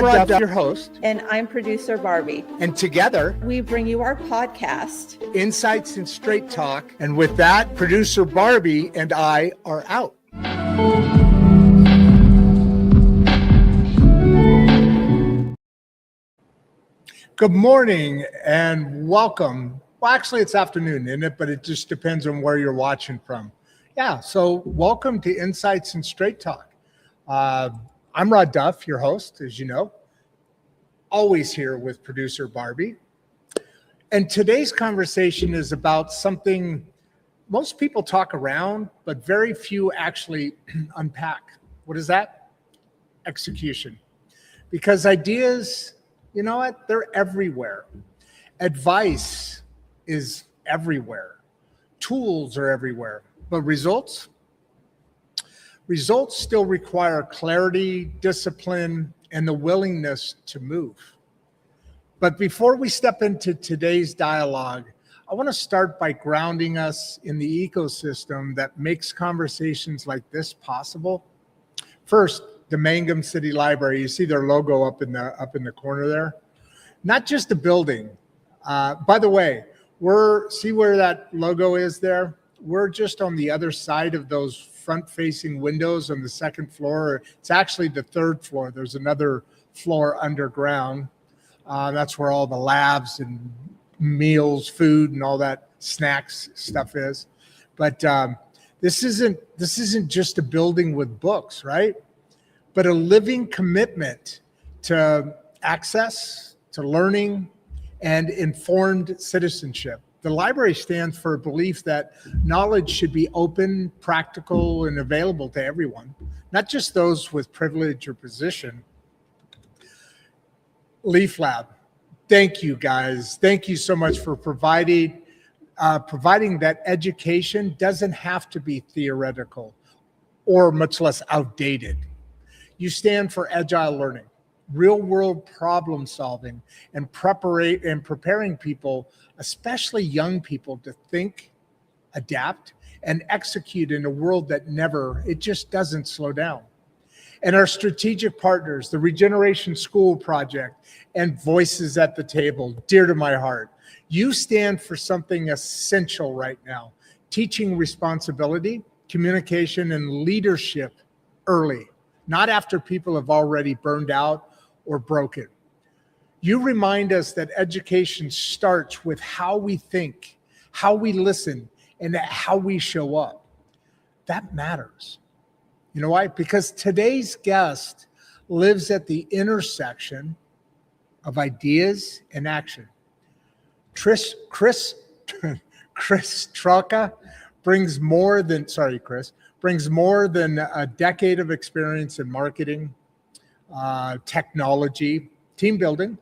Rodd Duff, your host. And I'm producer Barbie. And together, we bring you our podcast, Insights and Straight Talk. And with that, producer Barbie and I are out. Good morning and welcome. Well, actually, it's afternoon, isn't it? But it just depends on where you're watching from. Yeah, so welcome to Insights and Straight Talk. I'm Rodd Duff, your host, as you know, always here with producer Barbie. And today's conversation is about something most people talk around, but very few actually unpack. What is that? Execution. Because ideas, you know what? They're everywhere. Advice is everywhere. Tools are everywhere. But results? Results still require clarity, discipline, and the willingness to move. But before we step into today's dialogue, I want to start by grounding us in the ecosystem that makes conversations like this possible. First, the Mangum City Library. You see their logo up in the corner there. Not just a building. By the way, see where that logo is there? We're just on the other side of those front-facing windows on the second floor. It's actually the third floor. There's another floor underground. That's where all the labs and meals, food, and all that snacks stuff is. But this isn't just a building with books, right? But a living commitment to access, to learning, and informed citizenship. The library stands for a belief that knowledge should be open, practical, and available to everyone, not just those with privilege or position. Leaf Lab, thank you guys. Thank you so much for providing that education doesn't have to be theoretical or much less outdated. You stand for agile learning, real-world problem solving, and preparing people, especially young people, to think, adapt, and execute in a world that it just doesn't slow down. And our strategic partners, the Regeneration School Project and Voices at the Table, dear to my heart. You stand for something essential right now, teaching responsibility, communication, and leadership early, not after people have already burned out or broken. You remind us that education starts with how we think, how we listen, and how we show up. That matters. You know why? Because today's guest lives at the intersection of ideas and action. Chris Troka brings more than a decade of experience in marketing, technology, team building,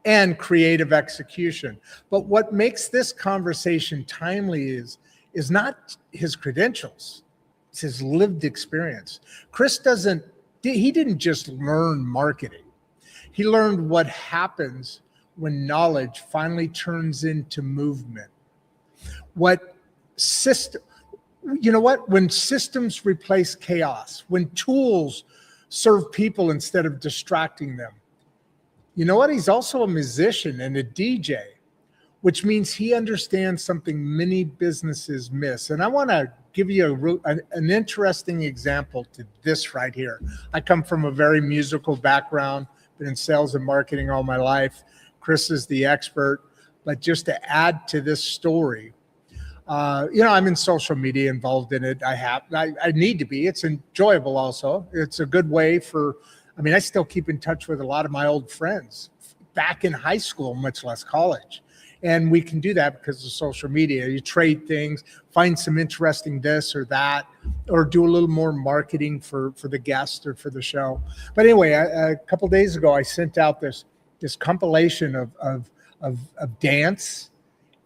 and creative execution. But what makes this conversation timely is not his credentials, it's his lived experience. Chris didn't just learn marketing. He learned what happens when knowledge finally turns into movement. When systems replace chaos, when tools serve people instead of distracting them. You know what? He's also a musician and a DJ, which means he understands something many businesses miss. And I want to give you an interesting example to this right here. I come from a very musical background, been in sales and marketing all my life. Chris is the expert. But just to add to this story, I'm in social media, involved in it. I need to be. It's enjoyable also. It's a good way I still keep in touch with a lot of my old friends back in high school, much less college. And we can do that because of social media. You trade things, find some interesting this or that, or do a little more marketing for the guest or for the show. But anyway, a couple of days ago, I sent out this compilation of dance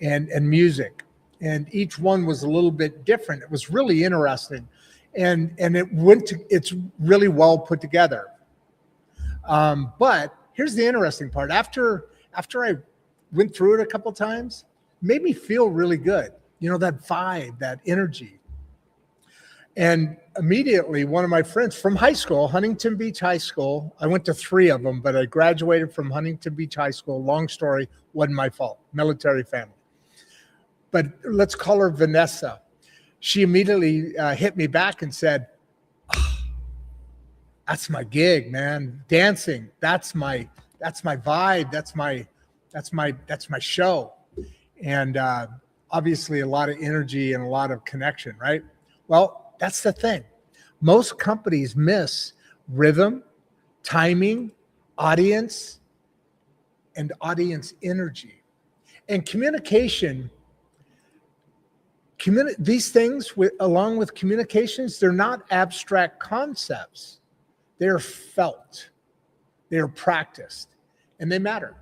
and music. And each one was a little bit different. It was really interesting. And it's really well put together. But here's the interesting part. After I went through it a couple times, made me feel really good. That vibe, that energy. And immediately, one of my friends from high school, Huntington Beach High School, I went to 3 of them, but I graduated from Huntington Beach High School. Long story, wasn't my fault, military family. But let's call her Vanessa. She immediately hit me back and said, oh, that's my gig, man. Dancing, that's my vibe. That's my show. And obviously a lot of energy and a lot of connection, right? Well, that's the thing. Most companies miss rhythm, timing, audience, and audience energy. And communication, these things, along with communications, they're not abstract concepts. They're felt, they're practiced, and they matter.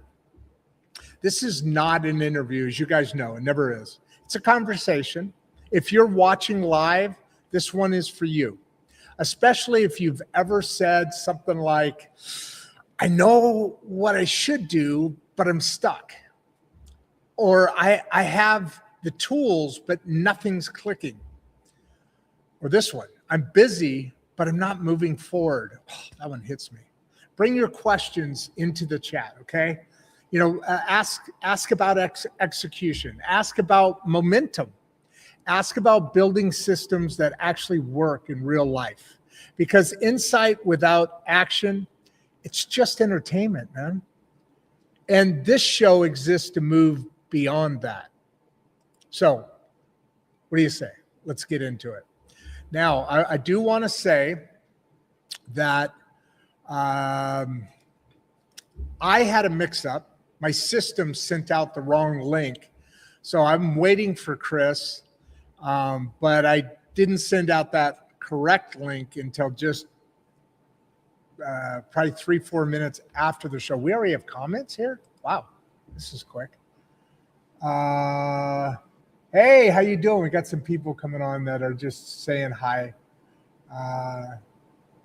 This is not an interview, as you guys know, it never is. It's a conversation. If you're watching live, this one is for you, especially if you've ever said something like, I know what I should do, but I'm stuck. Or I have the tools, but nothing's clicking. Or this one, I'm busy, but I'm not moving forward. Oh, that one hits me. Bring your questions into the chat, okay? You know, ask about execution. Ask about momentum. Ask about building systems that actually work in real life. Because insight without action, it's just entertainment, man. And this show exists to move beyond that. So, what do you say? Let's get into it. Now, I do want to say that I had a mix-up. My system sent out the wrong link. So I'm waiting for Chris, but I didn't send out that correct link until just probably 3-4 minutes after the show. We already have comments here? Wow, this is quick. Hey, how you doing? We got some people coming on that are just saying hi.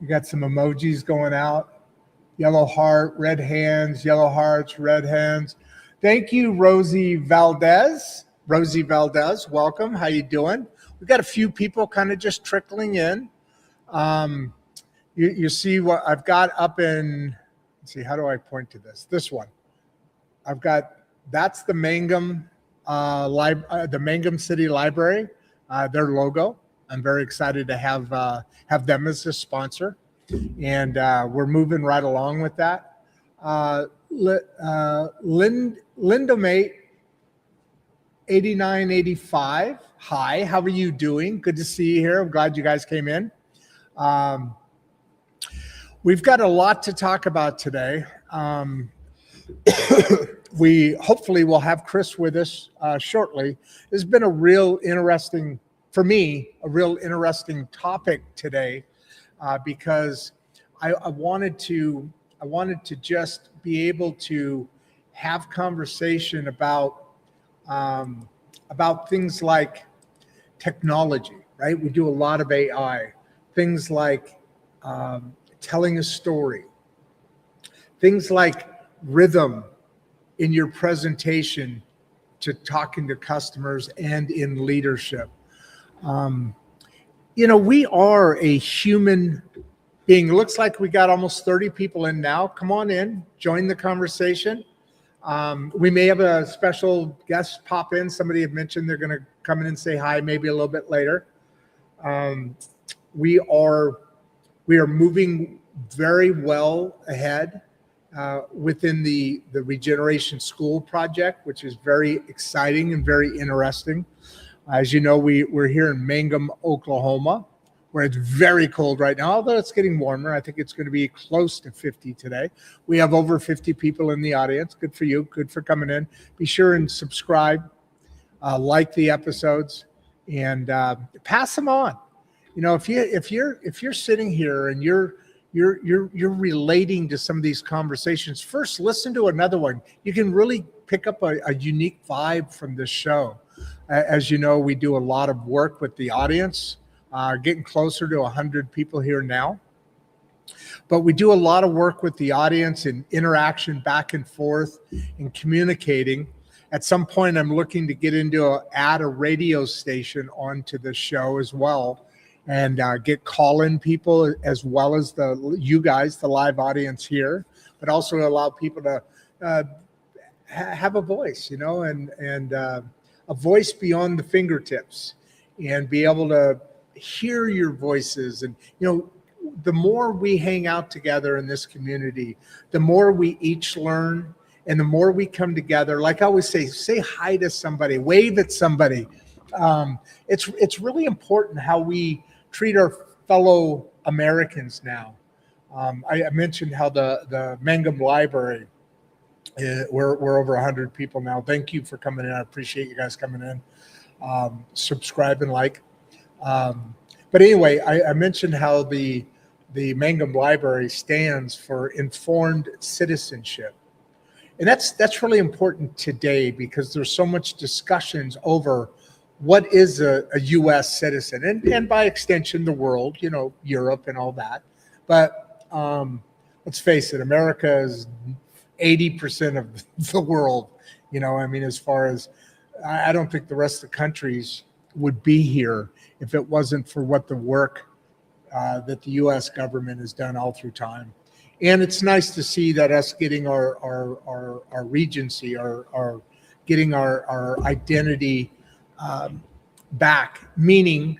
We got some emojis going out. Yellow heart, red hands, yellow hearts, red hands. Thank you, Rosie Valdez. Rosie Valdez, welcome. How you doing? We got a few people kind of just trickling in. You see what I've got up in, let's see, how do I point to this? This one. I've got, that's the Mangum the Mangum City Library, their logo. I'm very excited to have them as a sponsor, and we're moving right along with that. Lindomate 8985. Hi, how are you doing? Good to see you here. I'm glad you guys came in. We've got a lot to talk about today. We hopefully will have Chris with us shortly. This has been a real interesting, for me, a real interesting topic today because I wanted to just be able to have conversation about things like technology, right? We do a lot of AI, things like telling a story, things like rhythm in your presentation to talking to customers and in leadership. You know, we are a human being. It looks like we got almost 30 people in now. Come on in, join the conversation. We may have a special guest pop in. Somebody had mentioned they're going to come in and say hi maybe a little bit later. We are moving very well ahead within the Regeneration School project, which is very exciting and very interesting. As you know, we're here in Mangum, Oklahoma, where it's very cold right now, although it's getting warmer. I think it's going to be close to 50 today. We have over 50 people in the audience. Good for you. Good for coming in. Be sure and subscribe, like the episodes, and pass them on. You know, if you're sitting here and you're relating to some of these conversations, first listen to another one. You can really pick up a unique vibe from this show. As you know, we do a lot of work with the audience, getting closer to 100 people here now. But we do a lot of work with the audience and interaction back and forth and communicating. At some point, I'm looking to get into add a radio station onto the show as well. and get call-in people as well as you guys, the live audience here, but also allow people to have a voice, and a voice beyond the fingertips, and be able to hear your voices. And the more we hang out together in this community, the more we each learn, and the more we come together. Like I always say hi to somebody, wave at somebody. It's really important how we treat our fellow Americans now. I mentioned how the Mangum Library, we're over 100 people now. Thank you for coming in. I appreciate you guys coming in. Subscribe and like. But anyway, I mentioned how the Mangum Library stands for Informed Citizenship. And that's really important today, because there's so much discussions over what is a U.S. citizen, and by extension, the world, Europe and all that. But let's face it, America is 80% of the world. As far as, I don't think the rest of the countries would be here if it wasn't for what the work that the U.S. government has done all through time. And it's nice to see that us getting our regency, our getting our identity back, meaning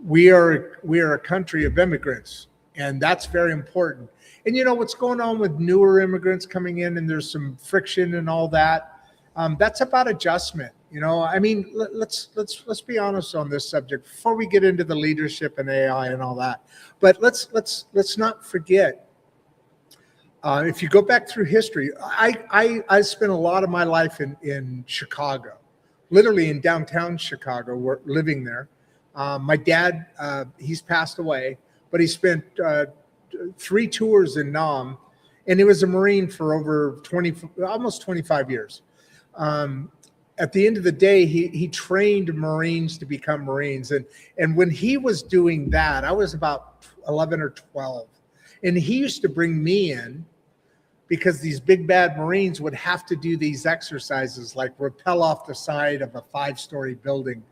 we are a country of immigrants, and that's very important. And what's going on with newer immigrants coming in, and there's some friction and all that. That's about adjustment. Let's be honest on this subject before we get into the leadership and AI and all that. But let's not forget. If you go back through history, I spent a lot of my life in Chicago, literally in downtown Chicago, living there. My dad, he's passed away, but he spent 3 tours in Nam, and he was a Marine for over almost 25 years. At the end of the day, he trained Marines to become Marines. And when he was doing that, I was about 11 or 12. And he used to bring me in, because these big bad Marines would have to do these exercises like rappel off the side of a 5-story building,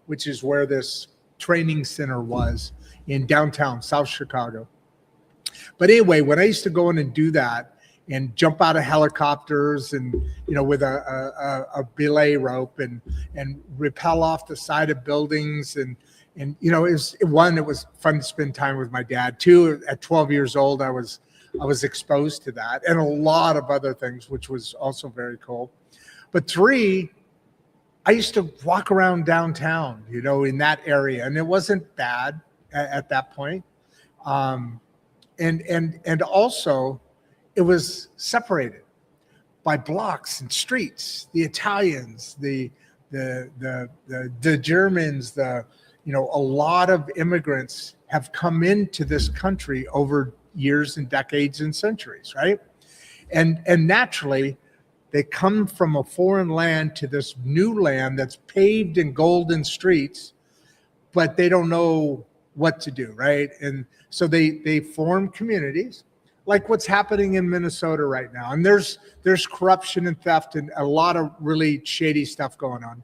which is where this training center was in downtown South Chicago. But anyway, when I used to go in and do that and jump out of helicopters and, with a belay rope and rappel off the side of buildings, and it was fun to spend time with my dad. 2, at 12 years old, I was exposed to that, and a lot of other things, which was also very cool. But 3, I used to walk around downtown, in that area, and it wasn't bad at that point. And also it was separated by blocks and streets. The Italians, the Germans, a lot of immigrants have come into this country over years and decades and centuries, right? And naturally, they come from a foreign land to this new land that's paved in golden streets, but they don't know what to do, right? And so they form communities, like what's happening in Minnesota right now. And there's corruption and theft and a lot of really shady stuff going on.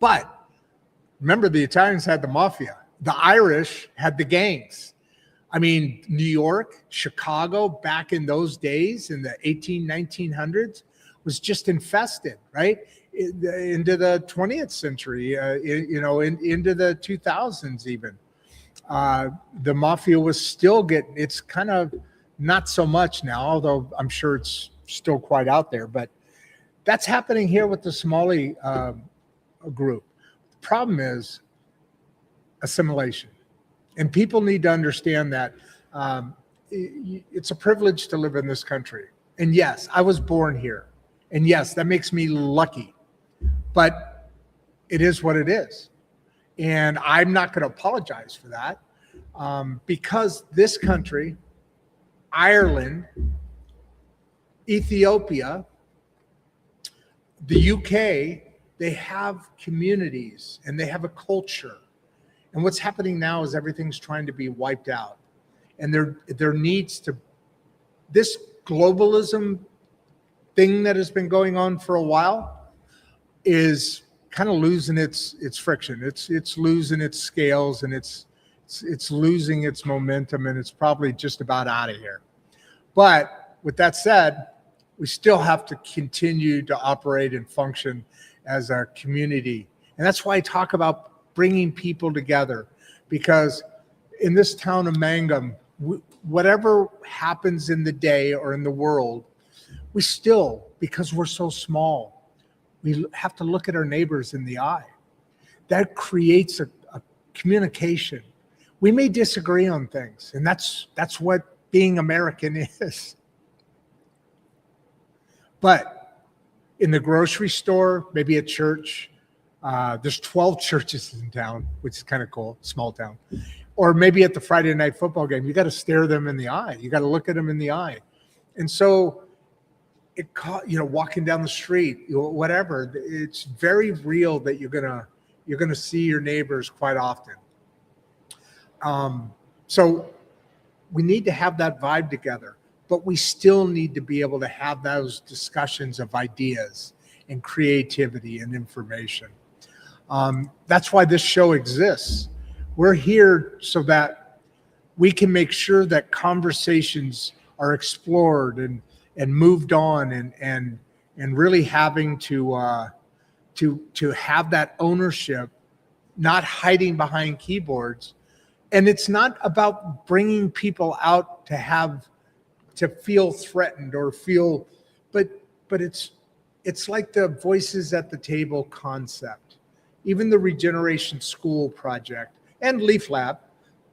But remember, the Italians had the mafia. The Irish had the gangs. New York, Chicago, back in those days in the 1900s, was just infested, right? Into the 20th century, into the 2000s even. The mafia was still it's kind of not so much now, although I'm sure it's still quite out there. But that's happening here with the Somali group. The problem is assimilation. And people need to understand that it's a privilege to live in this country. And yes, I was born here. And yes, that makes me lucky. But it is what it is. And I'm not going to apologize for that, because this country, Ireland, Ethiopia, the UK, they have communities and they have a culture. And what's happening now is everything's trying to be wiped out. And there needs to, this globalism thing that has been going on for a while is kind of losing its friction. It's losing its scales, and it's losing its momentum, and it's probably just about out of here. But with that said, we still have to continue to operate and function as a community. And that's why I talk about bringing people together, because in this town of Mangum, whatever happens in the day or in the world, we still, because we're so small, we have to look at our neighbors in the eye. That creates a communication. We may disagree on things, and that's what being American is. But in the grocery store, maybe at church, there's 12 churches in town, which is kind of cool, small town. Or maybe at the Friday night football game, you got to stare them in the eye. You got to look at them in the eye. And so walking down the street, whatever, it's very real that you're gonna see your neighbors quite often. So we need to have that vibe together, but we still need to be able to have those discussions of ideas and creativity and information. That's why this show exists. We're here so that we can make sure that conversations are explored and moved on, and really having to have that ownership, not hiding behind keyboards. And it's not about bringing people out to feel threatened or feel, but it's like the Voices at the Table concept, even the Regeneration School project and Leaf Lab,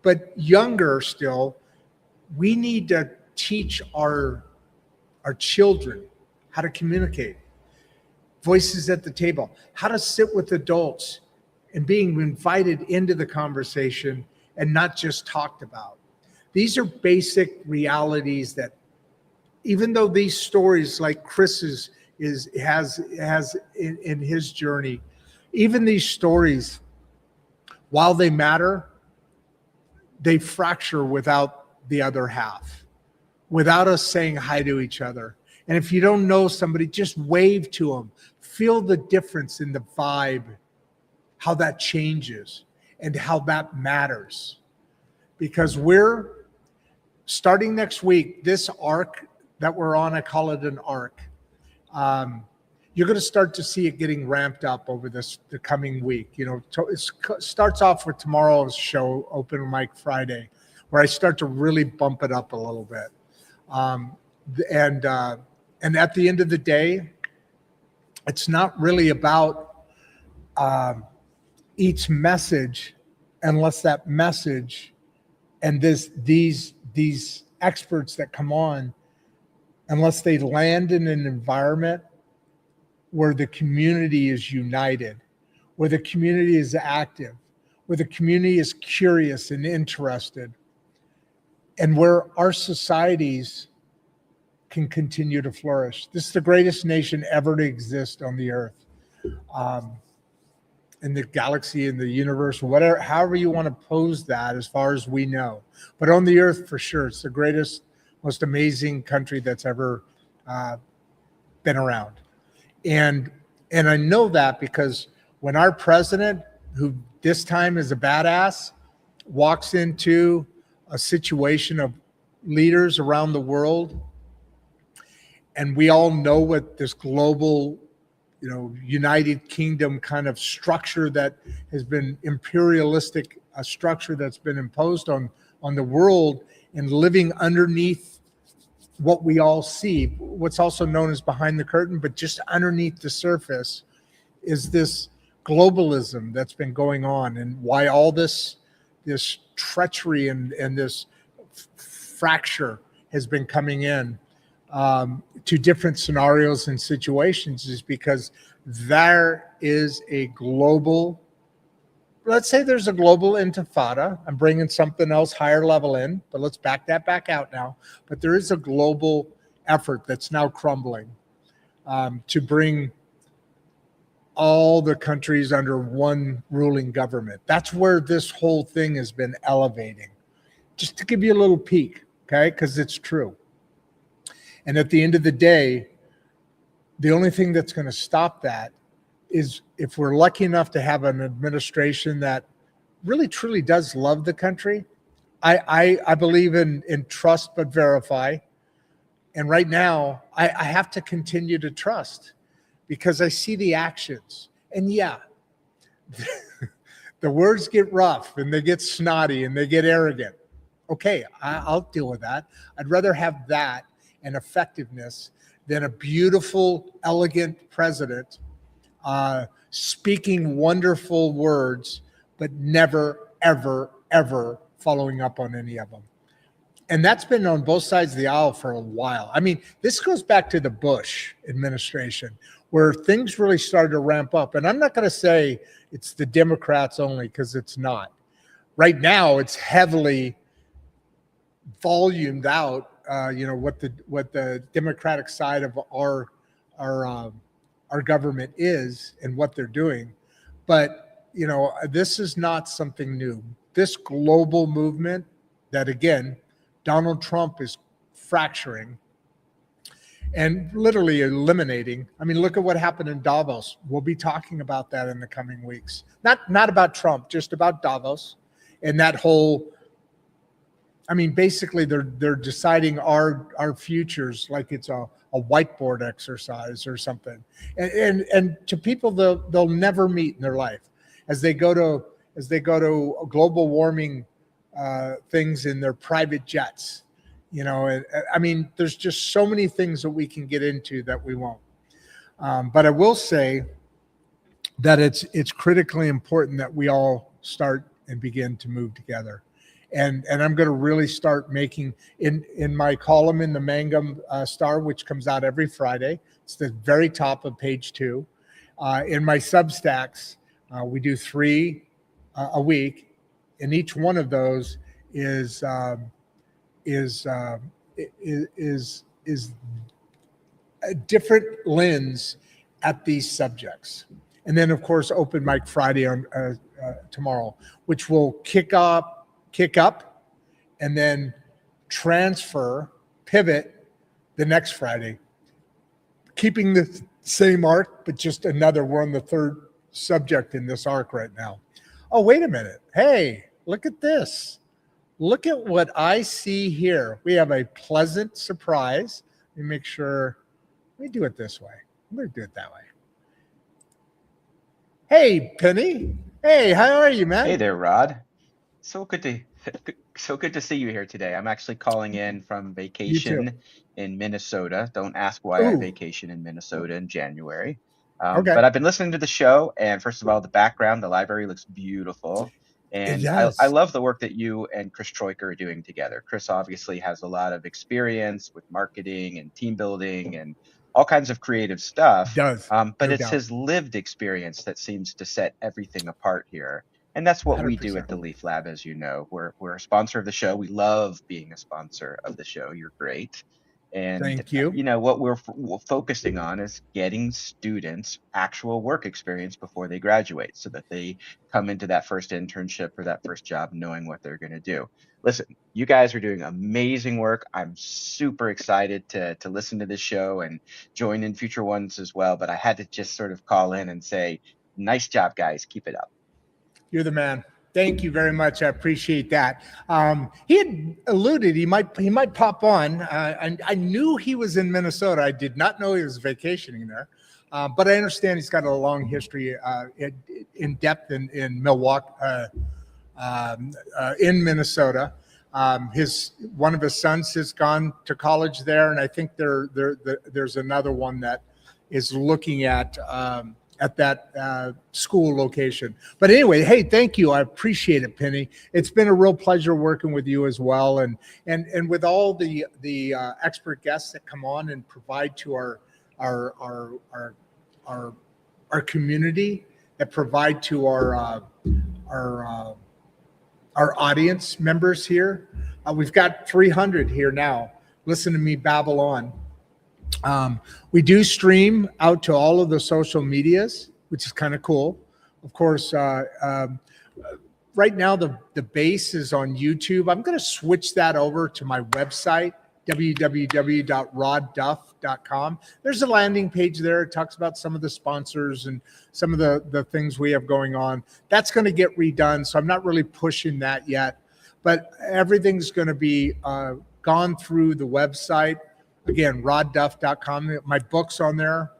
but younger still. We need to teach our children how to communicate. Voices at the Table, how to sit with adults and being invited into the conversation and not just talked about. These are basic realities that, even though these stories like Chris's has in his journey, even these stories, while they matter, they fracture without the other half, without us saying hi to each other. And if you don't know somebody, just wave to them. Feel the difference in the vibe, how that changes and how that matters. Because we're starting next week, this arc that we're on, I call it an arc. You're going to start to see it getting ramped up over the coming week. It starts off with tomorrow's show, Open Mic Friday, where I start to really bump it up a little bit. And at the end of the day, it's not really about each message, unless that message and these experts that come on, unless they land in an environment where the community is united, where the community is active, where the community is curious and interested, and where our societies can continue to flourish. This is the greatest nation ever to exist on the earth, in the galaxy, in the universe, whatever, however you want to pose that, as far as we know. But on the earth, for sure, it's the greatest, most amazing country that's ever been around. And I know that because when our president, who this time is a badass, walks into a situation of leaders around the world, and we all know what this global, United Kingdom kind of structure that has been imperialistic, a structure that's been imposed on the world, and living underneath what we all see, what's also known as behind the curtain, but just underneath the surface is this globalism that's been going on, and why all this treachery and this fracture has been coming in to different scenarios and situations, is because there is a global, let's say there's a global intifada. I'm bringing something else higher level in, but let's back that back out now. But there is a global effort that's now crumbling to bring all the countries under one ruling government. That's where this whole thing has been elevating. Just to give you a little peek, okay? Because it's true. And at the end of the day, the only thing that's going to stop that is if we're lucky enough to have an administration that really truly does love the country. I believe in trust but verify. And right now, I have to continue to trust because I see the actions. And yeah, the words get rough and they get snotty and they get arrogant. Okay, I'll deal with that. I'd rather have that and effectiveness than a beautiful, elegant president speaking wonderful words, but never, ever, ever following up on any of them. And that's been on both sides of the aisle for a while. I mean, this goes back to the Bush administration where things really started to ramp up. And I'm not going to say it's the Democrats only because it's not. Right now, it's heavily volumed out, what the Democratic side of our government is and what they're doing. But, this is not something new. This global movement that, again, Donald Trump is fracturing and literally eliminating. I mean, look at what happened in Davos. We'll be talking about that in the coming weeks. Not about Trump, just about Davos and that whole. I mean, basically, they're deciding our futures like it's a whiteboard exercise or something. And to people they'll never meet in their life as they go to global warming things in their private jets. I mean, there's just so many things that we can get into that we won't. But I will say that it's critically important that we all start and begin to move together. And I'm going to really start making in my column in the Mangum Star, which comes out every Friday. It's the very top of page 2. In my Substacks, we do 3 a week, and each one of those is a different lens at these subjects. And then, of course, Open Mic Friday on tomorrow, which will kick up, and then pivot the next Friday, keeping the same arc, but just another. We're on the 3rd subject in this arc right now. Oh, wait a minute. Hey, look at this. Look at what I see here. We have a pleasant surprise. Let me make sure. Let me do it this way. I'm going to do it that way. Hey, Penny. Hey, how are you, man? Hey there, Rodd. So good to see you here today. I'm actually calling in from vacation in Minnesota. Don't ask why I vacation in Minnesota in January. Okay. But I've been listening to the show, and first of all, the background, the library looks beautiful. And I love the work that you and Chris Troka are doing together. Chris obviously has a lot of experience with marketing and team building and all kinds of creative stuff. But it's his lived experience that seems to set everything apart here. And that's what 100%. We do at the Leaf Lab, as you know. We're a sponsor of the show. We love being a sponsor of the show. You're great. And thank you. What we're focusing on is getting students actual work experience before they graduate so that they come into that first internship or that first job knowing what they're going to do. Listen, you guys are doing amazing work. I'm super excited to listen to this show and join in future ones as well. But I had to just sort of call in and say, nice job, guys. Keep it up. You're the man. Thank you very much. I appreciate that. He had alluded he might pop on. I knew he was in Minnesota. I did not know he was vacationing there, but I understand he's got a long history in depth in Milwaukee, in Minnesota. One of his sons has gone to college there, and I think there's another one that is looking at that school location. But anyway, hey, thank you. I appreciate it, Penny. It's been a real pleasure working with you as well, and with all the expert guests that come on and provide to our community, that provide to our audience members here. We've got 300 here now. Listen to me babble on. We do stream out to all of the social medias, which is kind of cool. Of course, right now the base is on YouTube. I'm going to switch that over to my website www.roddduff.com. There's a landing page there. It talks about some of the sponsors and some of the things we have going on. That's going to get redone, so I'm not really pushing that yet. But everything's going to be gone through the website. Again, roddduff.com. My book's on there.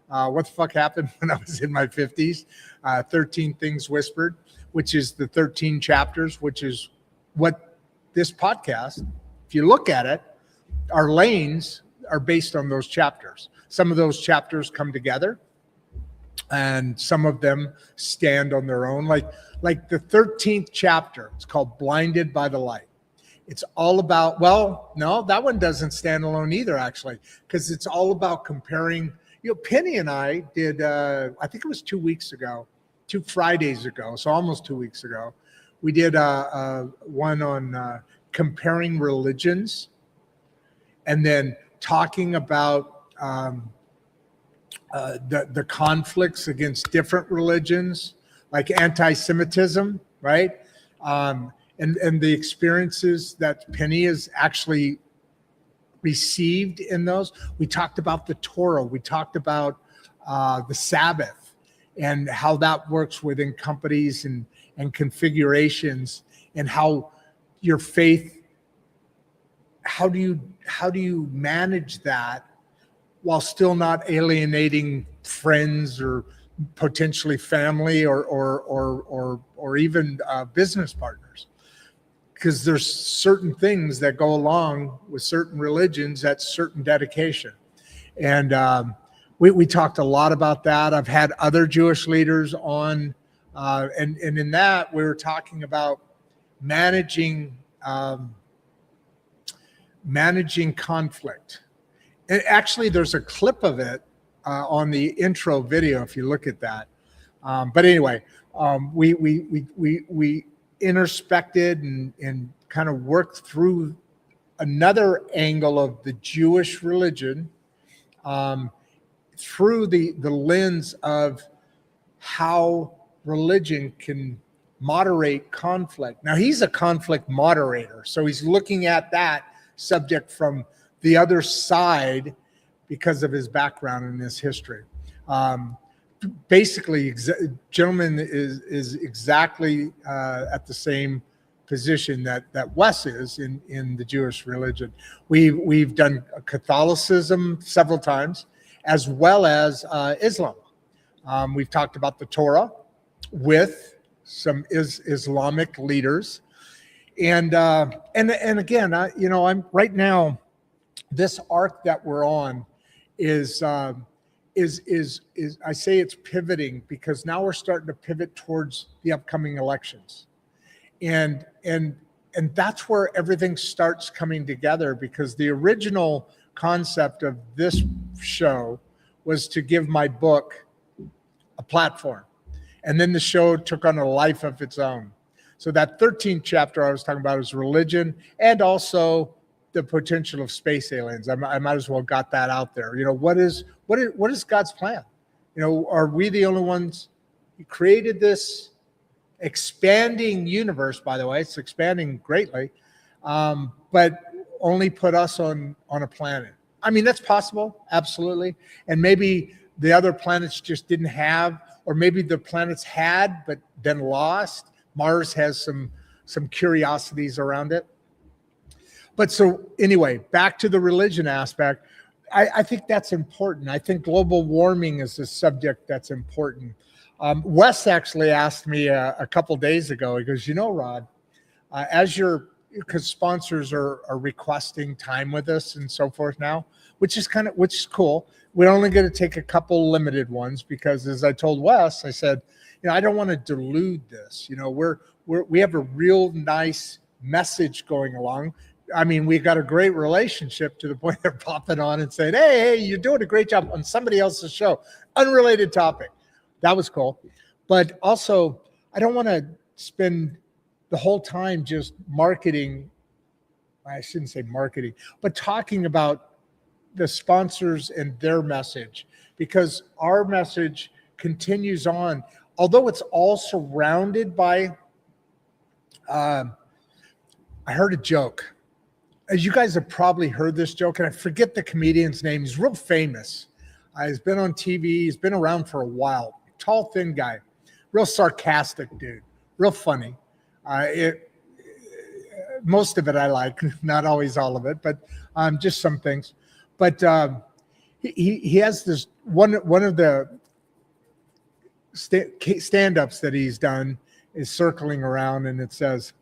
What the fuck happened when I was in my 50s? 13 Things Whispered, which is the 13 chapters, which is what this podcast, if you look at it, our lanes are based on those chapters. Some of those chapters come together and some of them stand on their own. Like the 13th chapter, it's called Blinded by the Light. It's all about, well, no, that one doesn't stand alone either, actually, because it's all about comparing. Penny and I did, I think it was 2 weeks ago, 2 Fridays ago, so almost 2 weeks ago, we did one on comparing religions and then talking about the conflicts against different religions, like anti-Semitism, right? And the experiences that Penny has actually received in those. We talked about the Torah. We talked about the Sabbath and how that works within companies and configurations, and how your faith, how do you manage that while still not alienating friends or potentially family or even business partners? Because there's certain things that go along with certain religions, that's certain dedication. And we talked a lot about that. I've had other Jewish leaders on, and in that we were talking about managing conflict. And actually, there's a clip of it on the intro video if you look at that. But anyway, we introspected and kind of worked through another angle of the Jewish religion through the lens of how religion can moderate conflict. Now, he's a conflict moderator, so he's looking at that subject from the other side because of his background and his history. Basically, gentleman is exactly at the same position that Wes is in the Jewish religion. We've done Catholicism several times, as well as Islam. We've talked about the Torah with some Islamic leaders, and again, I'm right now. This arc that we're on is I say it's pivoting because now we're starting to pivot towards the upcoming elections, and that's where everything starts coming together, because the original concept of this show was to give my book a platform, and then the show took on a life of its own. So that 13th chapter I was talking about is religion, and also the potential of space aliens. I might as well got that out there. What is God's plan? Are we the only ones? He created this expanding universe, by the way. It's expanding greatly, but only put us on a planet. I mean, that's possible, absolutely. And maybe the other planets just didn't have, or maybe the planets had but then lost. Mars has some curiosities around it. But so anyway, back to the religion aspect, I think that's important. I think global warming is a subject that's important. Wes actually asked me a couple days ago, he goes, Rodd, because sponsors are requesting time with us and so forth now, which is cool. We're only going to take a couple limited ones because, as I told Wes, I said, I don't want to dilute this. We have a real nice message going along. I mean, we got a great relationship to the point they're popping on and saying, hey, you're doing a great job on somebody else's show. Unrelated topic. That was cool. But also, I don't want to spend the whole time just marketing. I shouldn't say marketing, but talking about the sponsors and their message, because our message continues on. Although it's all surrounded by, I heard a joke. as you guys have probably heard this joke, and I forget the comedian's name. He's real famous. He's been on TV. He's been around for a while. Tall, thin guy, real sarcastic dude, real funny. Most of it I like, not always all of it, but just some things. But he has this one of the stand-ups that he's done is circling around, and it says,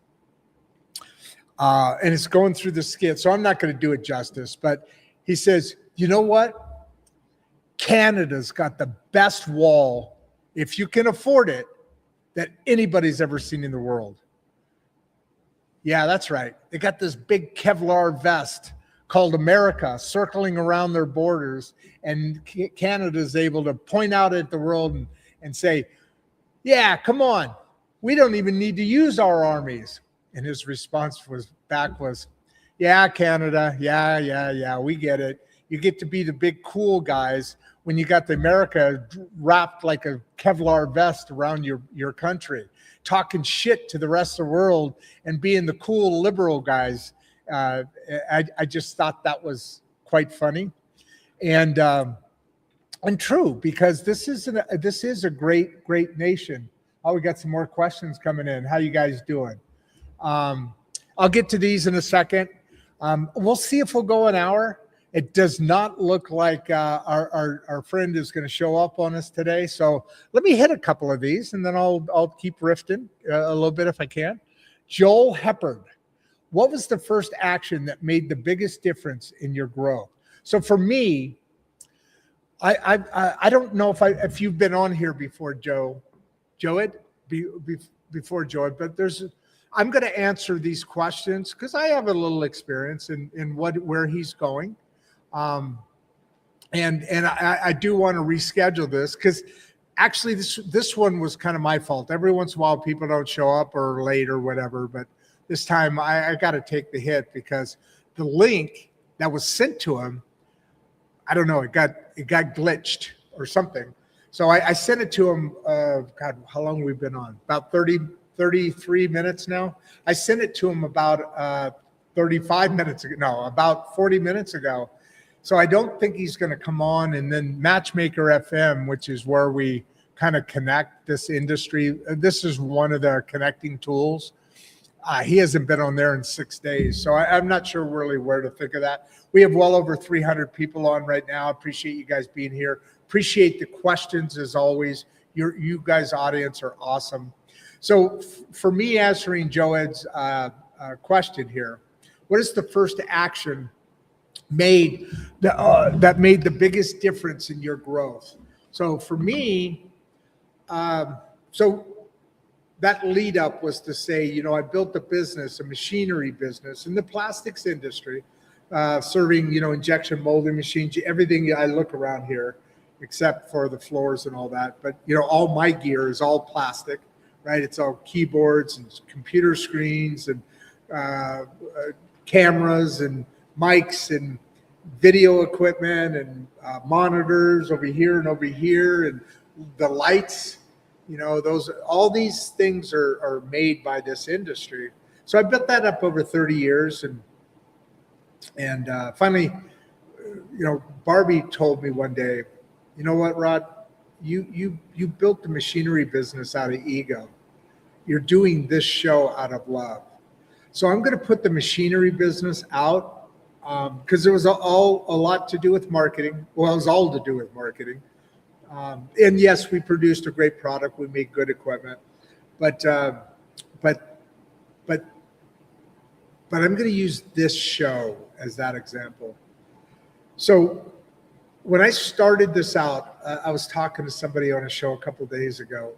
and it's going through the skit, so I'm not going to do it justice, but he says, you know what? Canada's got the best wall, if you can afford it, that anybody's ever seen in the world. Yeah, that's right. They got this big Kevlar vest called America circling around their borders, and Canada's able to point out at the world and say, yeah, come on. We don't even need to use our armies. And his response was, yeah, Canada, yeah, we get it. You get to be the big cool guys when you got the America wrapped like a Kevlar vest around your country, talking shit to the rest of the world and being the cool liberal guys. I just thought that was quite funny and true, because this is a great nation. Oh, we got some more questions coming in. How you guys doing? I'll get to these in a second. We'll see if we'll go an hour. It does not look like our friend is going to show up on us today. So let me hit a couple of these, and then I'll keep riffing a little bit if I can. Joel Heppard, what was the first action that made the biggest difference in your growth? So for me, I don't know if you've been on here before, before Joed, but I'm going to answer these questions because I have a little experience in where he's going. And I do want to reschedule this because actually this one was kind of my fault. Every once in a while people don't show up or late or whatever, but this time I got to take the hit because the link that was sent to him, I don't know, it got glitched or something. So I sent it to him, God, how long we've been on? About 33 minutes now. I sent it to him about 35 minutes ago. No, about 40 minutes ago. So I don't think he's going to come on. And then Matchmaker FM, which is where we kind of connect this industry. This is one of the connecting tools. He hasn't been on there in 6 days. So I'm not sure really where to think of that. We have well over 300 people on right now. Appreciate you guys being here. Appreciate the questions as always. You guys' audience are awesome. So for me answering Joed's question here, what is the first action that made the biggest difference in your growth? So for me, so that lead up was to say, I built a machinery business in the plastics industry, serving, injection molding machines, everything I look around here, except for the floors and all that. But, all my gear is all plastic, right? It's all keyboards and computer screens and cameras and mics and video equipment and monitors over here and the lights, all these things are made by this industry. So I built that up over 30 years. And finally, Barbie told me one day, you know what, Rodd, you built the machinery business out of ego. You're doing this show out of love. So I'm going to put the machinery business out because there was a lot to do with marketing. Well, it was all to do with marketing. And yes, we produced a great product. We made good equipment, but I'm going to use this show as that example. So when I started this out, I was talking to somebody on a show a couple of days ago,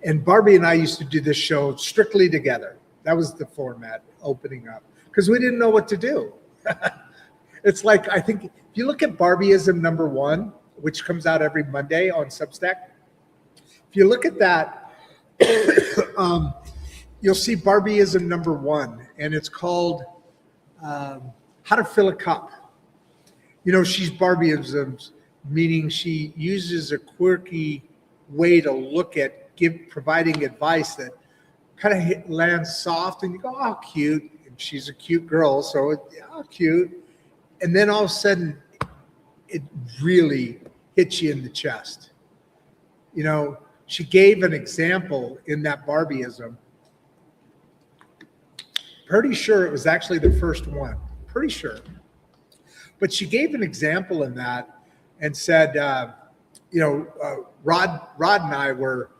and Barbie and I used to do this show strictly together. That was the format, opening up, because we didn't know what to do. It's like, I think if you look at Barbieism #1, which comes out every Monday on Substack, if you look at that, you'll see Barbieism #1, and it's called How to Fill a Cup. She's Barbieism, meaning she uses a quirky way to look at providing advice that kind of lands soft, and you go, oh, cute, and she's a cute girl, so cute. And then all of a sudden, it really hits you in the chest. You know, she gave an example in that Barbieism. Pretty sure it was actually the first one. Pretty sure. But she gave an example in that and said, Rodd and I were,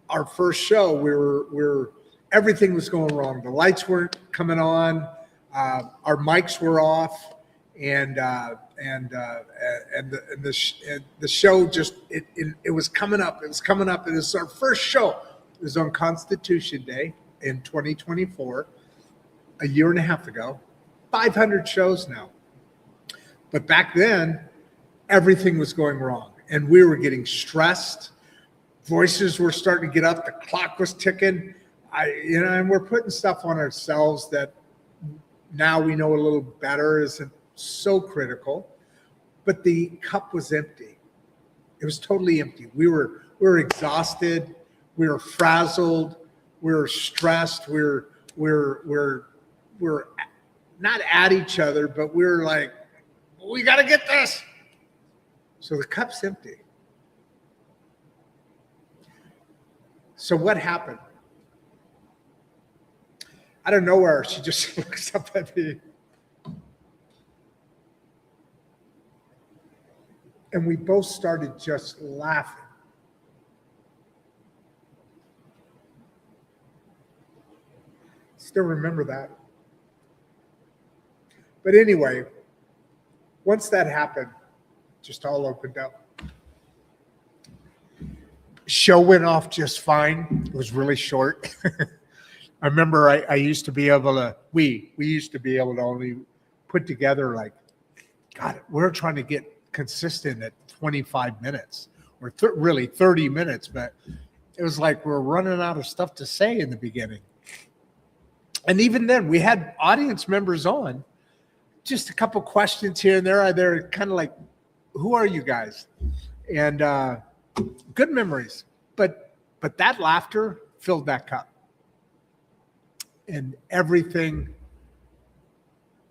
our first show, we were everything was going wrong. The lights weren't coming on, our mics were off, and the show just it was coming up. It was coming up. It was our first show. It was on Constitution Day in 2024, a year and a half ago. 500 shows now. But back then, everything was going wrong, and we were getting stressed. Voices were starting to get up. The clock was ticking. And we're putting stuff on ourselves that now we know a little better isn't so critical. But the cup was empty. It was totally empty. We were exhausted. We were frazzled. We were stressed. We're not at each other, but we were like, we got to get this. So the cup's empty. So what happened? Out of nowhere, she just looks up at me. And we both started just laughing. Still remember that. But anyway, once that happened, just all opened up. Show went off just fine. It was really short. I remember I used to be able to, we used to be able to only put together like, God, we're trying to get consistent at 25 minutes or really 30 minutes, but it was like we're running out of stuff to say in the beginning. And even then we had audience members on, just a couple questions here and there. They're kind of like, who are you guys? And good memories, but that laughter filled that cup. And everything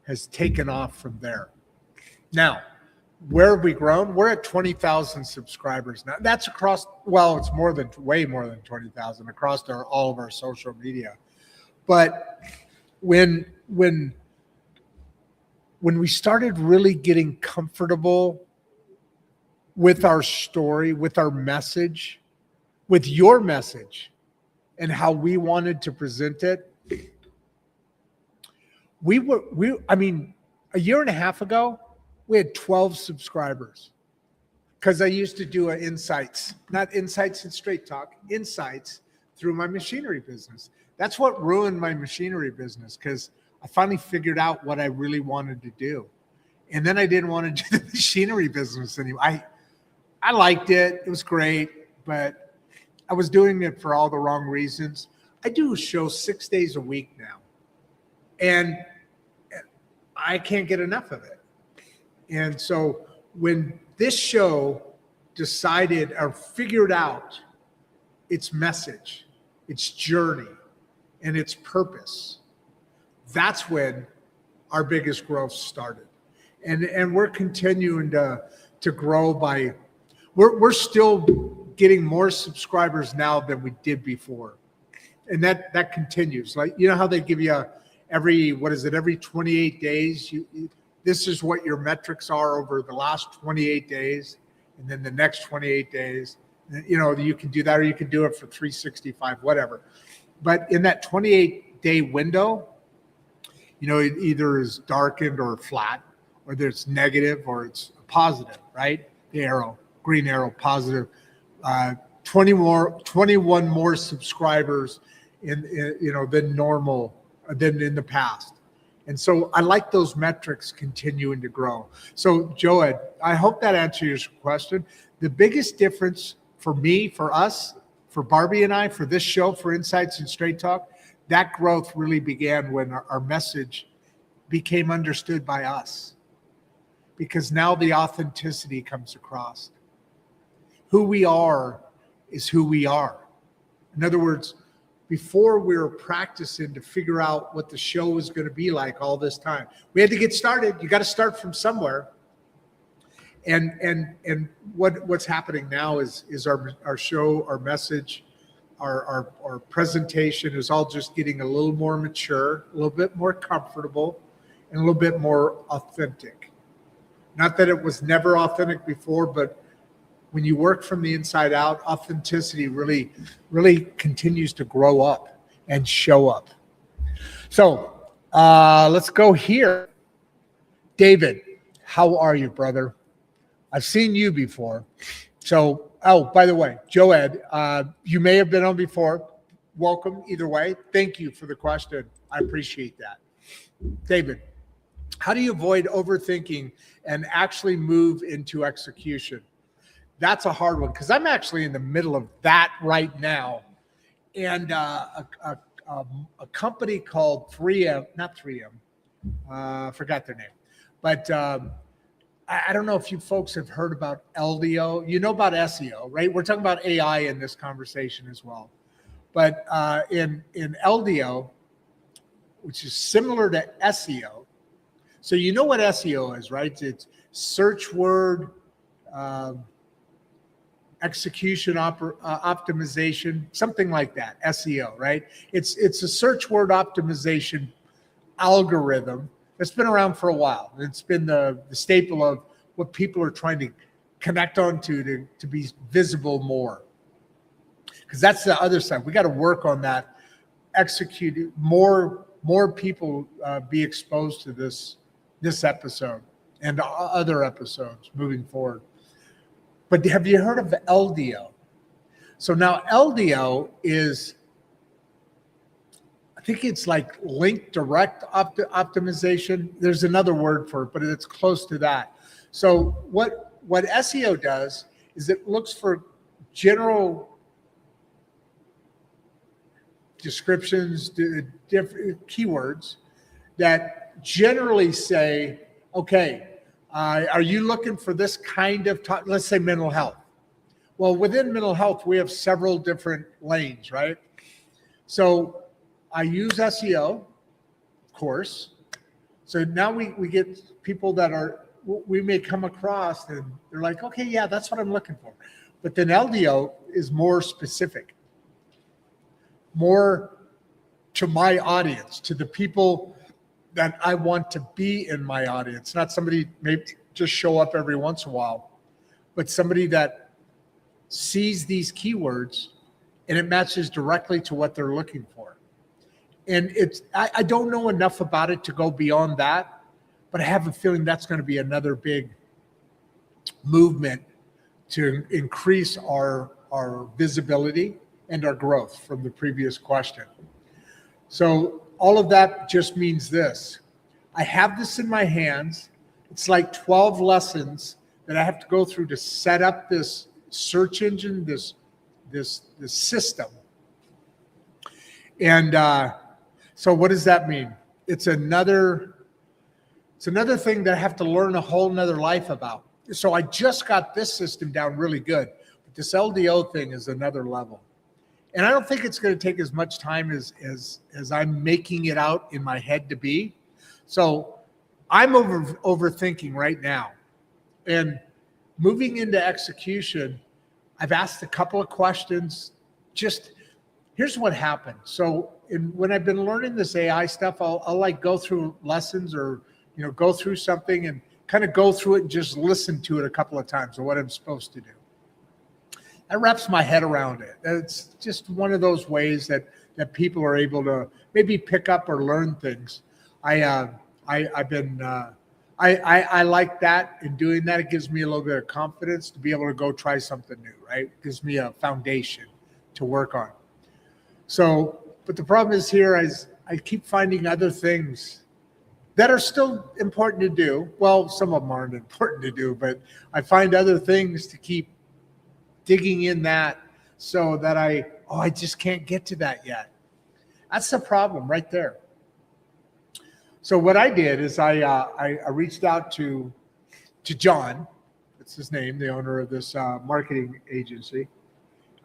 has taken off from there. Now, where have we grown? We're at 20,000 subscribers now. That's across, well, it's way more than 20,000 across all of our social media. But when we started really getting comfortable with our story, with our message, with your message, and how we wanted to present it, a year and a half ago, we had 12 subscribers. Because I used to do insights, not insights and straight talk, insights through my machinery business. That's what ruined my machinery business, because I finally figured out what I really wanted to do. And then I didn't want to do the machinery business anymore. I liked it. It was great, but I was doing it for all the wrong reasons. I do a show 6 days a week now, and I can't get enough of it. And so when this show decided or figured out its message, its journey, and its purpose, that's when our biggest growth started. And we're continuing to grow by, we're still getting more subscribers now than we did before. And that continues. Like, you know how they give you every 28 days, this is what your metrics are over the last 28 days, and then the next 28 days. You can do that, or you can do it for 365, whatever. But in that 28-day window, it either is darkened or flat, or there's negative or it's positive, right? The arrow, green arrow, positive. 21 more subscribers than normal, than in the past. And so I like those metrics continuing to grow. So Joed, I hope that answers your question. The biggest difference for me, for us, for Barbie and I, for this show, for Insights and Straight Talk, that growth really began when our message became understood by us. Because now the authenticity comes across. Who we are is who we are. In other words, before we were practicing to figure out what the show was going to be like all this time. We had to get started. You got to start from somewhere. And what's happening now is our show, our message, our presentation is all just getting a little more mature, a little bit more comfortable, and a little bit more authentic. Not that it was never authentic before, but when you work from the inside out, authenticity really continues to grow up and show up. So let's go here. David, how are you, brother? I've seen you before. So, oh, by the way, Joed, you may have been on before. Welcome either way. Thank you for the question. I appreciate that. David, how do you avoid overthinking and actually move into execution? That's a hard one because I'm actually in the middle of that right now. And a company called 3M, not 3M, forgot their name, but I don't know if you folks have heard about LDO. You know about SEO, right? We're talking about AI in this conversation as well. But in LDO, which is similar to SEO, so you know what SEO is, right? It's search word execution optimization, something like that, SEO, right? It's a search word optimization algorithm that's been around for a while. It's been the staple of what people are trying to connect onto to be visible more. Because that's the other side. We got to work on that, execute more people be exposed to this episode and other episodes moving forward. But have you heard of LDO? So now LDO is, I think it's like link direct optimization. There's another word for it, but it's close to that. So what SEO does is it looks for general descriptions, different keywords that generally say, okay, are you looking for this kind of, let's say mental health. Well, within mental health, we have several different lanes, right? So I use SEO, of course. So now we get people that we may come across and they're like, okay, yeah, that's what I'm looking for. But then LDO is more specific, more to my audience, to the people that I want to be in my audience, not somebody maybe just show up every once in a while, but somebody that sees these keywords and it matches directly to what they're looking for. And I don't know enough about it to go beyond that, but I have a feeling that's going to be another big movement to increase our visibility and our growth from the previous question. So all of that just means this. I have this in my hands. It's like 12 lessons that I have to go through to set up this search engine, this system. And so what does that mean? It's another thing that I have to learn a whole nother life about. So I just got this system down really good, but this LDO thing is another level. And I don't think it's going to take as much time as I'm making it out in my head to be. So I'm overthinking right now. And moving into execution, I've asked a couple of questions. Just here's what happened. So when I've been learning this AI stuff, I'll like go through lessons or go through something and kind of go through it and just listen to it a couple of times of what I'm supposed to do. That wraps my head around it. It's just one of those ways that people are able to maybe pick up or learn things. I like that in doing that. It gives me a little bit of confidence to be able to go try something new, right? It gives me a foundation to work on. So, but the problem is here is I keep finding other things that are still important to do. Well, some of them aren't important to do, but I find other things to keep digging in that so that I just can't get to that yet. That's the problem right there. So what I did is I reached out to John, that's his name, the owner of this marketing agency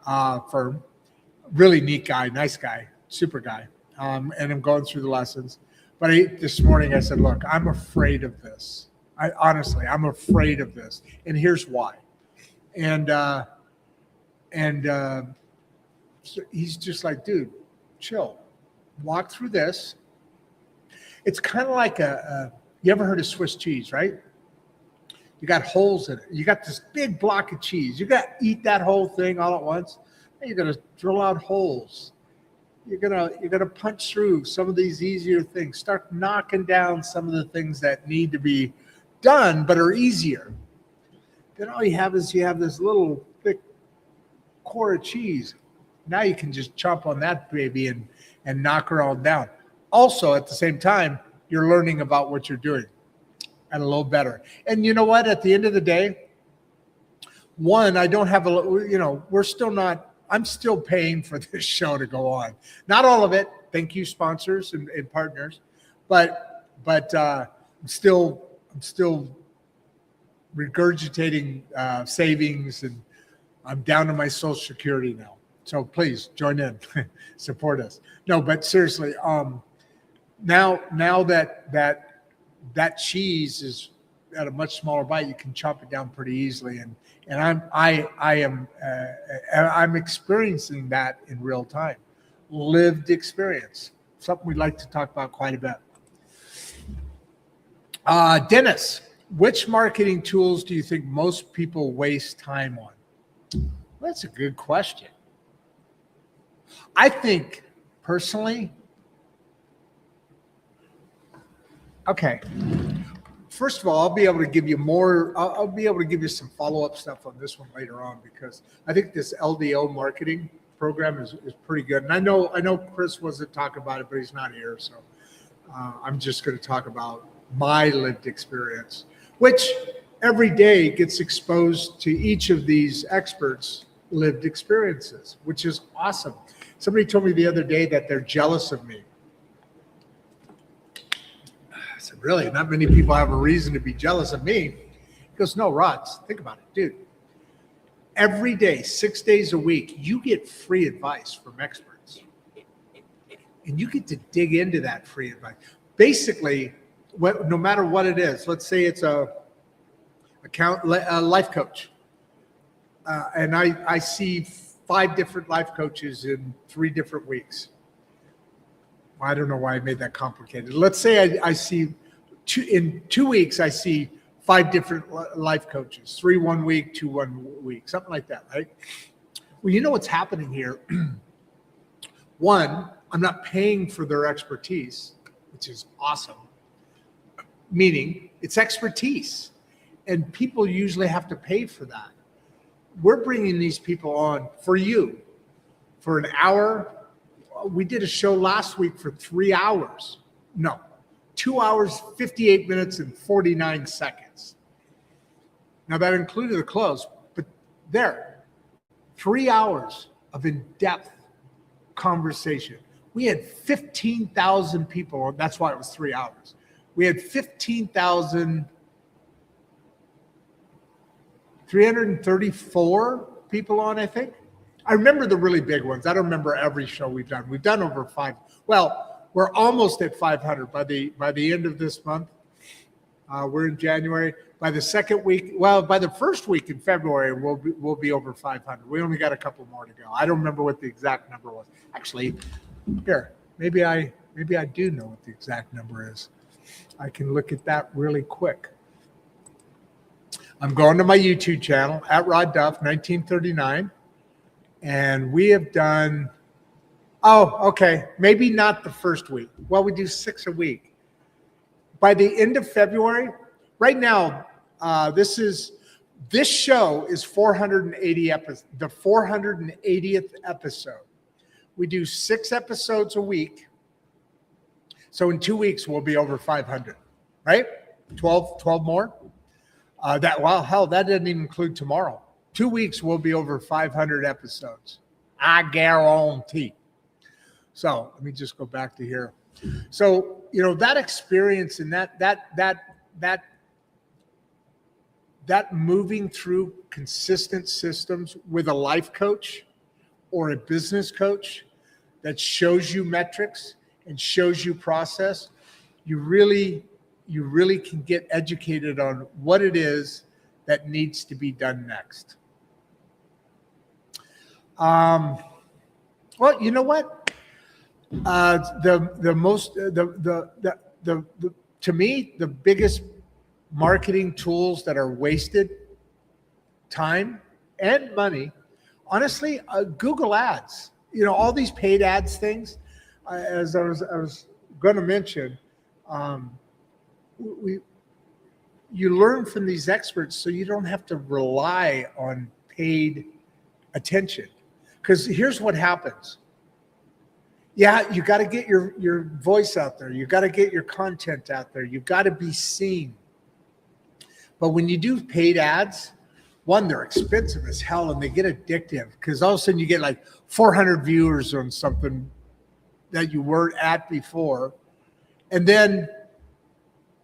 firm. Really neat guy, nice guy. super guy. And I'm going through the lessons. But this morning I said, look, I'm afraid of this. I'm afraid of this. And here's why. And so he's just like, dude, chill. Walk through this. It's kind of like you ever heard of Swiss cheese, right? You got holes in it. You got this big block of cheese. You got to eat that whole thing all at once. And you're going to drill out holes. You're gonna punch through some of these easier things. Start knocking down some of the things that need to be done but are easier. Then all you have is this little thick core of cheese. Now you can just chomp on that baby and knock her all down. Also, at the same time, you're learning about what you're doing and a little better. And you know what? At the end of the day, I don't have I'm still paying for this show to go on. Not all of it. Thank you, sponsors and partners. But I'm still regurgitating savings, and I'm down to my Social Security now. So please join in, support us. No, but seriously, now that cheese is at a much smaller bite, you can chop it down pretty easily, and I'm experiencing that in real time, lived experience. Something we'd like to talk about quite a bit. Dennis, which marketing tools do you think most people waste time on? Well, that's a good question. I think personally, okay. First of all, I'll be able to give you more. I'll be able to give you some follow-up stuff on this one later on, because I think this LDO marketing program is pretty good. And I know Chris wasn't talking about it, but he's not here, so I'm just going to talk about my lived experience, which every day gets exposed to each of these experts' lived experiences, which is awesome. Somebody told me the other day that they're jealous of me. I said, really? Not many people have a reason to be jealous of me. He goes, no, Rodd, think about it, dude. Every day, 6 days a week, you get free advice from experts. And you get to dig into that free advice. Basically, no matter what it is, let's say it's a life coach. And I see 5 different life coaches in 3 different weeks. I don't know why I made that complicated. Let's say I see in 2 weeks, I see 5 different life coaches, 3 1 week, 2 1 week, something like that, right? Well, you know what's happening here. One, I'm not paying for their expertise, which is awesome. Meaning it's expertise, and people usually have to pay for that. We're bringing these people on for you for an hour. We did a show last week for 3 hours. No, 2 hours, 58 minutes, and 49 seconds. Now that included the close, but 3 hours of in-depth conversation. We had 15,000 people. That's why it was 3 hours. We had 15,334 people on, I think. I remember the really big ones. I don't remember every show we've done. We've done over 5. Well, we're almost at 500 by the end of this month. We're in January. By the second week, by the first week in February, we'll be over 500. We only got a couple more to go. I don't remember what the exact number was. Actually, here, maybe I do know what the exact number is. I can look at that really quick. I'm going to my YouTube channel at Rodd Duff 1939, and we have done. Oh, okay, maybe not the first week. Well, we do 6 a week. By the end of February, right now, this show is 480 episodes. The 480th episode. We do 6 episodes a week. So in 2 weeks, we'll be over 500, right? 12 more. That didn't even include tomorrow. 2 weeks, we'll be over 500 episodes. I guarantee. So let me just go back to here. So, that experience and that moving through consistent systems with a life coach or a business coach, that shows you metrics and shows you process, you really can get educated on what it is that needs to be done next. Well, you know what? To me, the biggest marketing tools that are wasted time and money, honestly, Google Ads. You know, all these paid ads things. As I was going to mention, you learn from these experts, so you don't have to rely on paid attention. Because here's what happens. Yeah, you got to get your voice out there. You got to get your content out there. You got to be seen. But when you do paid ads, one, they're expensive as hell and they get addictive because all of a sudden you get like 400 viewers on something that you weren't at before. And then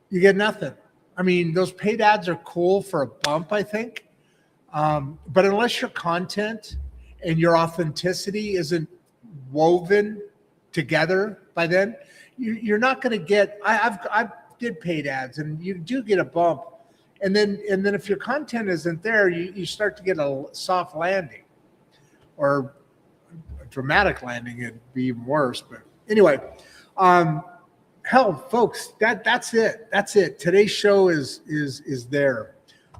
you get nothing. I mean, those paid ads are cool for a bump, I think. But unless your content and your authenticity isn't woven together by then, you're not going to get. I did paid ads, and you do get a bump, and then if your content isn't there, you start to get a soft landing, or a dramatic landing. It'd be even worse. But anyway, hell, folks, that's it. That's it. Today's show is there.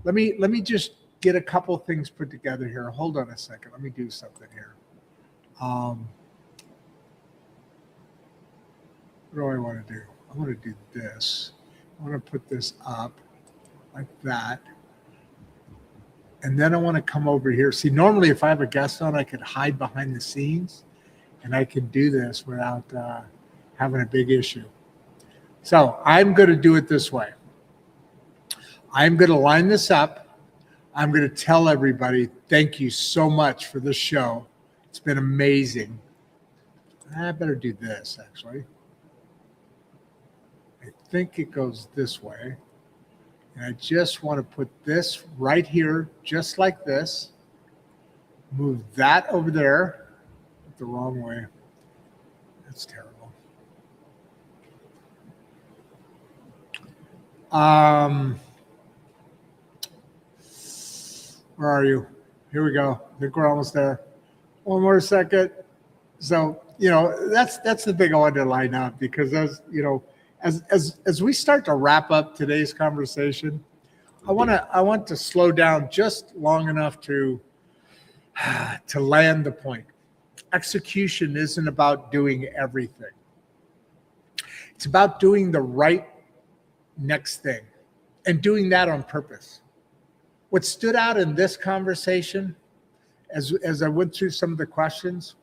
Let me just get a couple things put together here. Hold on a second. Let me do something here. What do I want to do? I want to do this. I want to put this up like that. And then I want to come over here. See, normally if I have a guest on, I could hide behind the scenes and I can do this without having a big issue. So I'm going to do it this way. I'm going to line this up. I'm going to tell everybody, thank you so much for this show. It's been amazing. I better do this, actually. I think it goes this way. And I just want to put this right here, just like this. Move that over there. The wrong way. That's terrible. Where are you? Here we go. I think we're almost there. One more second. So, you know, that's the thing I wanted to line up, because as we start to wrap up today's conversation, I want to slow down just long enough to land the point. Execution isn't about doing everything. It's about doing the right next thing and doing that on purpose. What stood out in this conversation, as I went through some of the questions,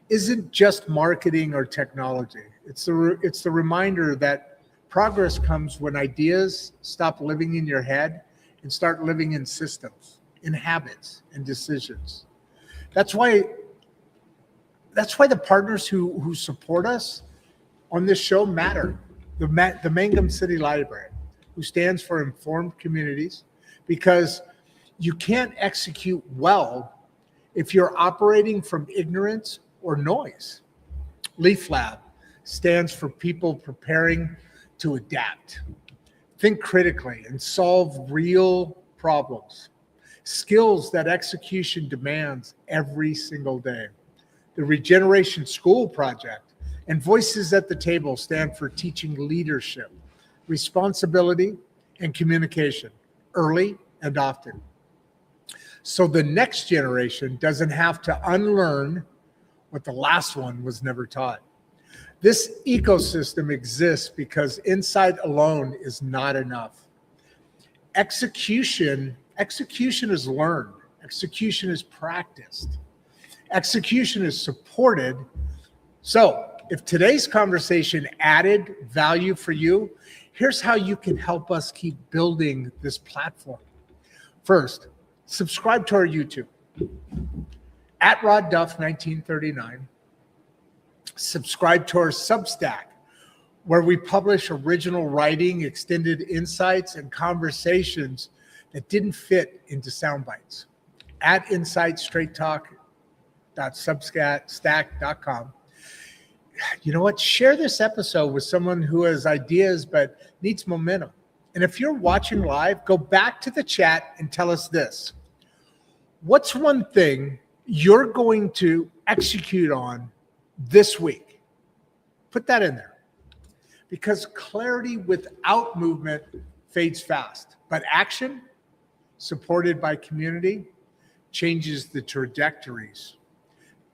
isn't just marketing or technology. It's the reminder that progress comes when ideas stop living in your head and start living in systems, in habits, and decisions. That's why the partners who support us on this show matter. The Mangum City Library, who stands for Informed Communities, because you can't execute well if you're operating from ignorance or noise. Leaf Lab stands for people preparing to adapt. Think critically and solve real problems. Skills that execution demands every single day. The Regeneration School Project and Voices at the Table stand for teaching leadership, responsibility, and communication early and often, so the next generation doesn't have to unlearn what the last one was never taught. This ecosystem exists because insight alone is not enough. Execution is learned. Execution is practiced. Execution is supported. So if today's conversation added value for you, here's how you can help us keep building this platform. First, subscribe to our YouTube at Rodd Duff 1939. Subscribe to our Substack, where we publish original writing, extended insights, and conversations that didn't fit into sound bites. At insightstraighttalk.substack.com. you know what? Share this episode with someone who has ideas but needs momentum. And if you're watching live, go back to the chat and tell us this. What's one thing you're going to execute on this week? Put that in there. Because clarity without movement fades fast. But action, supported by community, changes the trajectories.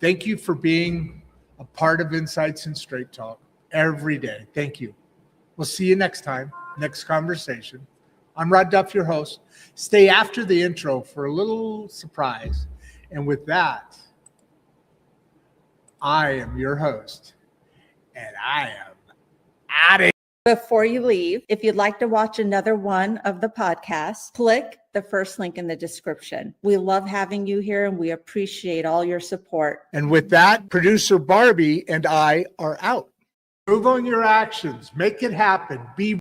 Thank you for being a part of Insights and Straight Talk every day. Thank you. We'll see you next time, next conversation. I'm Rodd Duff, your host. Stay after the intro for a little surprise. And with that, I am your host, and I am out of here. Before you leave, if you'd like to watch another one of the podcasts, click the first link in the description. We love having you here and we appreciate all your support. And with that, producer Barbie and I are out. Move on your actions. Make it happen. Be